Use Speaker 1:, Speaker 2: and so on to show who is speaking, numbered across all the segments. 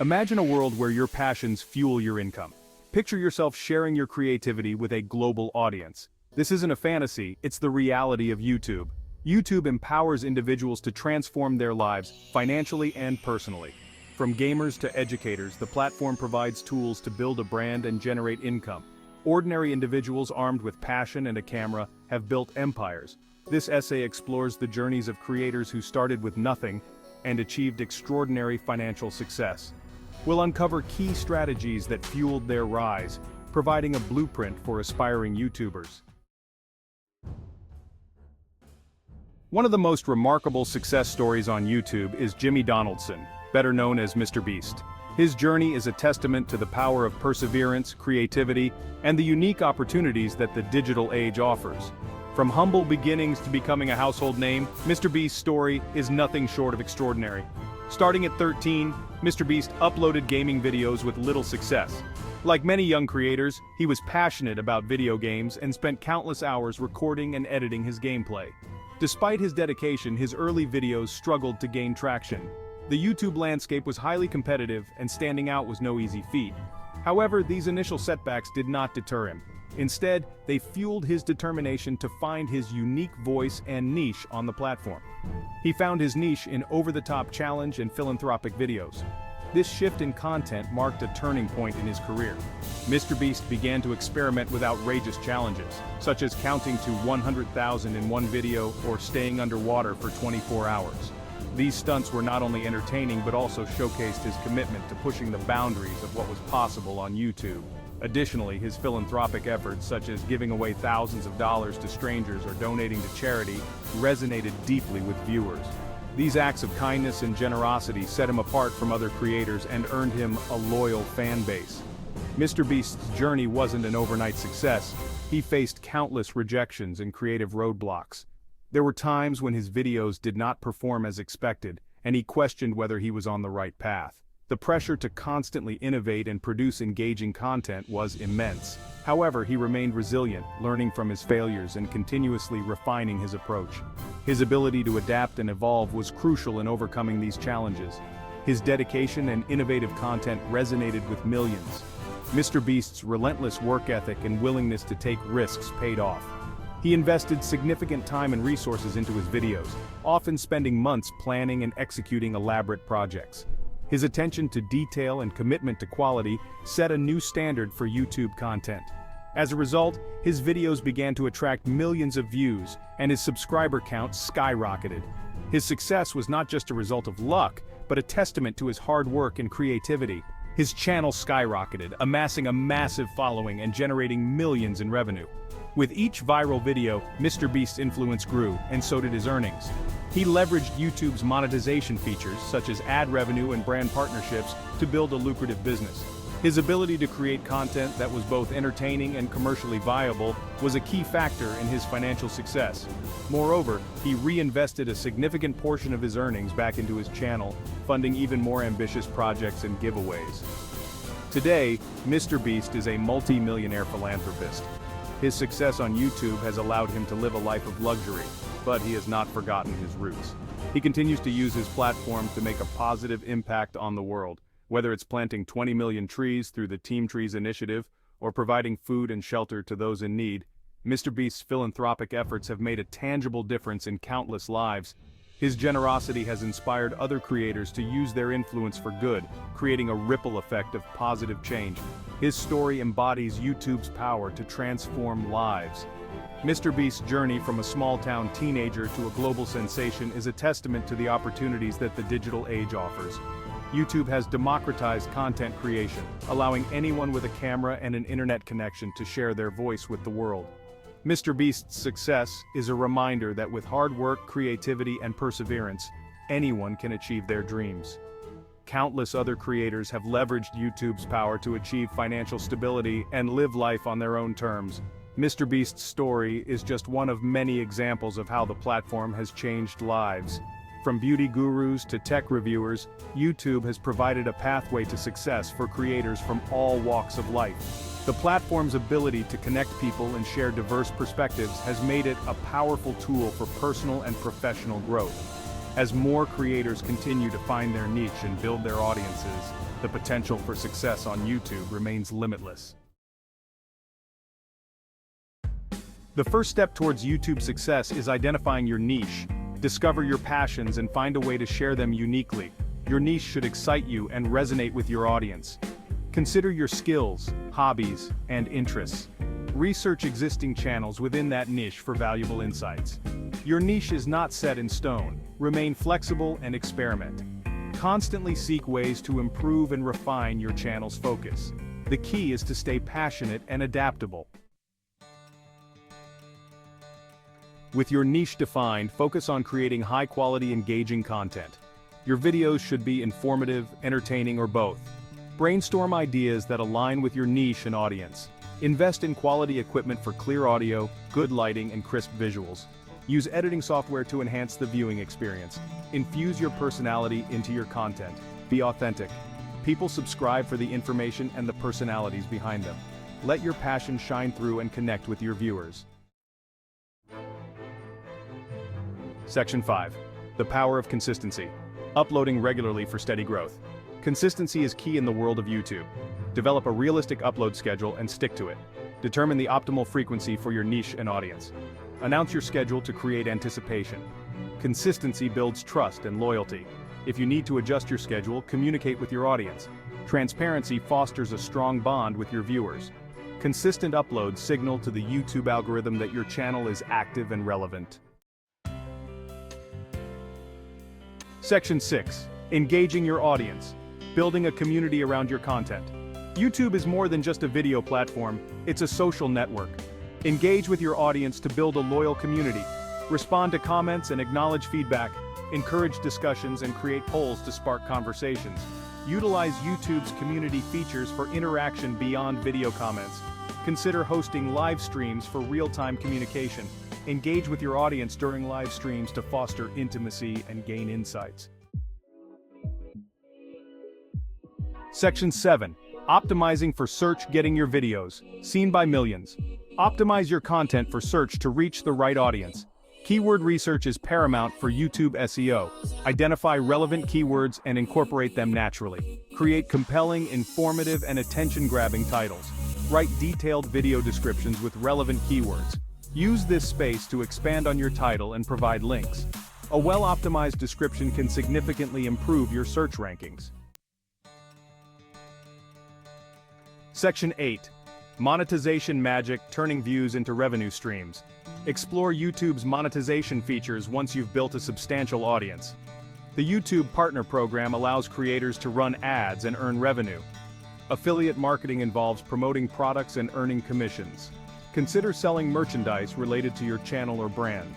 Speaker 1: Imagine a world where your passions fuel your income. Picture yourself sharing your creativity with a global audience. This isn't a fantasy, it's the reality of YouTube. YouTube empowers individuals to transform their lives, financially and personally. From gamers to educators, the platform provides tools to build a brand and generate income. Ordinary individuals armed with passion and a camera have built empires. This essay explores the journeys of creators who started with nothing and achieved extraordinary financial success. We'll uncover key strategies that fueled their rise, providing a blueprint for aspiring YouTubers. One of the most remarkable success stories on YouTube is Jimmy Donaldson, better known as Mr. Beast. His journey is a testament to the power of perseverance, creativity, and the unique opportunities that the digital age offers. From humble beginnings to becoming a household name, Mr. Beast's story is nothing short of extraordinary. Starting at 13, Mr. Beast uploaded gaming videos with little success. Like many young creators, he was passionate about video games and spent countless hours recording and editing his gameplay. Despite his dedication, his early videos struggled to gain traction. The YouTube landscape was highly competitive, and standing out was no easy feat. However, these initial setbacks did not deter him. Instead, they fueled his determination to find his unique voice and niche on the platform. He found his niche in over-the-top challenge and philanthropic videos. This shift in content marked a turning point in his career. Mr. Beast began to experiment with outrageous challenges, such as counting to 100,000 in one video or staying underwater for 24 hours. These stunts were not only entertaining but also showcased his commitment to pushing the boundaries of what was possible on YouTube. Additionally, his philanthropic efforts, such as giving away thousands of dollars to strangers or donating to charity, resonated deeply with viewers. These acts of kindness and generosity set him apart from other creators and earned him a loyal fan base. Mr. Beast's journey wasn't an overnight success. He faced countless rejections and creative roadblocks. There were times when his videos did not perform as expected, and he questioned whether he was on the right path. The pressure to constantly innovate and produce engaging content was immense. However, he remained resilient, learning from his failures and continuously refining his approach. His ability to adapt and evolve was crucial in overcoming these challenges. His dedication and innovative content resonated with millions. Mr. Beast's relentless work ethic and willingness to take risks paid off. He invested significant time and resources into his videos, often spending months planning and executing elaborate projects. His attention to detail and commitment to quality set a new standard for YouTube content. As a result, his videos began to attract millions of views, and his subscriber count skyrocketed. His success was not just a result of luck, but a testament to his hard work and creativity. His channel skyrocketed, amassing a massive following and generating millions in revenue. With each viral video, Mr. Beast's influence grew, and so did his earnings. He leveraged YouTube's monetization features, such as ad revenue and brand partnerships, to build a lucrative business. His ability to create content that was both entertaining and commercially viable was a key factor in his financial success. Moreover, he reinvested a significant portion of his earnings back into his channel, funding even more ambitious projects and giveaways. Today, Mr. Beast is a multi-millionaire philanthropist. His success on YouTube has allowed him to live a life of luxury, but he has not forgotten his roots. He continues to use his platform to make a positive impact on the world, whether it's planting 20 million trees through the Team Trees initiative or providing food and shelter to those in need. Mr. Beast's philanthropic efforts have made a tangible difference in countless lives. His generosity has inspired other creators to use their influence for good, creating a ripple effect of positive change. His story embodies YouTube's power to transform lives. Mr. Beast's journey from a small-town teenager to a global sensation is a testament to the opportunities that the digital age offers. YouTube has democratized content creation, allowing anyone with a camera and an internet connection to share their voice with the world. Mr. Beast's success is a reminder that with hard work, creativity, and perseverance, anyone can achieve their dreams. Countless other creators have leveraged YouTube's power to achieve financial stability and live life on their own terms. Mr. Beast's story is just one of many examples of how the platform has changed lives. From beauty gurus to tech reviewers, YouTube has provided a pathway to success for creators from all walks of life. The platform's ability to connect people and share diverse perspectives has made it a powerful tool for personal and professional growth. As more creators continue to find their niche and build their audiences, the potential for success on YouTube remains limitless. The first step towards YouTube success is identifying your niche. Discover your passions and find a way to share them uniquely. Your niche should excite you and resonate with your audience. Consider your skills, hobbies, and interests. Research existing channels within that niche for valuable insights. Your niche is not set in stone. Remain flexible and experiment. Constantly seek ways to improve and refine your channel's focus. The key is to stay passionate and adaptable. With your niche defined, focus on creating high-quality, engaging content. Your videos should be informative, entertaining, or both. Brainstorm ideas that align with your niche and audience. Invest in quality equipment for clear audio, good lighting, and crisp visuals. Use editing software to enhance the viewing experience. Infuse your personality into your content. Be authentic. People subscribe for the information and the personalities behind them. Let your passion shine through and connect with your viewers. Section 5. The power of consistency. Uploading regularly for steady growth. Consistency is key in the world of YouTube. Develop a realistic upload schedule and stick to it. Determine the optimal frequency for your niche and audience. Announce your schedule to create anticipation. Consistency builds trust and loyalty. If you need to adjust your schedule, communicate with your audience. Transparency fosters a strong bond with your viewers. Consistent uploads signal to the YouTube algorithm that your channel is active and relevant. Section 6. Engaging your audience. Building a community around your content. YouTube is more than just a video platform, it's a social network. Engage with your audience to build a loyal community. Respond to comments and acknowledge feedback. Encourage discussions and create polls to spark conversations. Utilize YouTube's community features for interaction beyond video comments. Consider hosting live streams for real-time communication. Engage with your audience during live streams to foster intimacy and gain insights. Section 7. Optimizing for search, getting your videos seen by millions. Optimize your content for search to reach the right audience. Keyword research is paramount for YouTube SEO. Identify relevant keywords and incorporate them naturally. Create compelling, informative, and attention-grabbing titles. Write detailed video descriptions with relevant keywords. Use this space to expand on your title and provide links. A well-optimized description can significantly improve your search rankings. Section 8. Monetization magic, turning views into revenue streams. Explore YouTube's monetization features once you've built a substantial audience. The YouTube Partner Program allows creators to run ads and earn revenue. Affiliate marketing involves promoting products and earning commissions. Consider selling merchandise related to your channel or brand.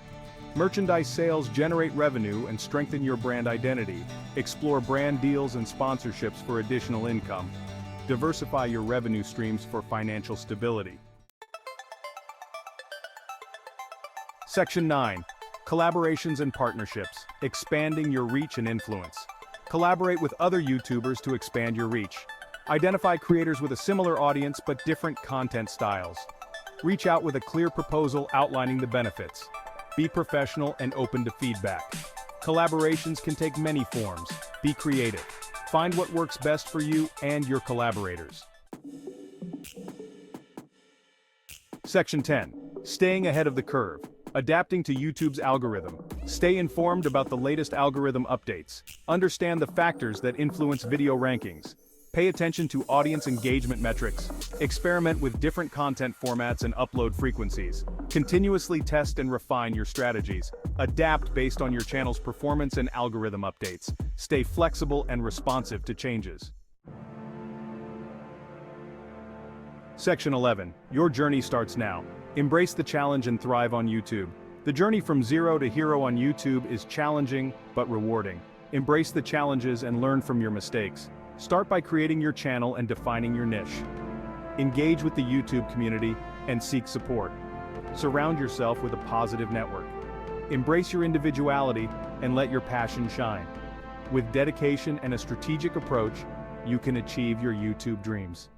Speaker 1: Merchandise sales generate revenue and strengthen your brand identity. Explore brand deals and sponsorships for additional income. Diversify your revenue streams for financial stability. Section 9. Collaborations and partnerships, expanding your reach and influence. Collaborate with other YouTubers to expand your reach. Identify creators with a similar audience but different content styles. Reach out with a clear proposal outlining the benefits. Be professional and open to feedback. Collaborations can take many forms. Be creative. Find what works best for you and your collaborators. Section 10. Staying ahead of the curve. Adapting to YouTube's algorithm. Stay informed about the latest algorithm updates. Understand the factors that influence video rankings. Pay attention to audience engagement metrics. Experiment with different content formats and upload frequencies. Continuously test and refine your strategies. Adapt based on your channel's performance and algorithm updates. Stay flexible and responsive to changes. Section 11. Your journey starts now. Embrace the challenge and thrive on YouTube. The journey from zero to hero on YouTube is challenging but rewarding. Embrace the challenges and learn from your mistakes. Start by creating your channel and defining your niche. Engage with the YouTube community and seek support. Surround yourself with a positive network. Embrace your individuality and let your passion shine. With dedication and a strategic approach, you can achieve your YouTube dreams.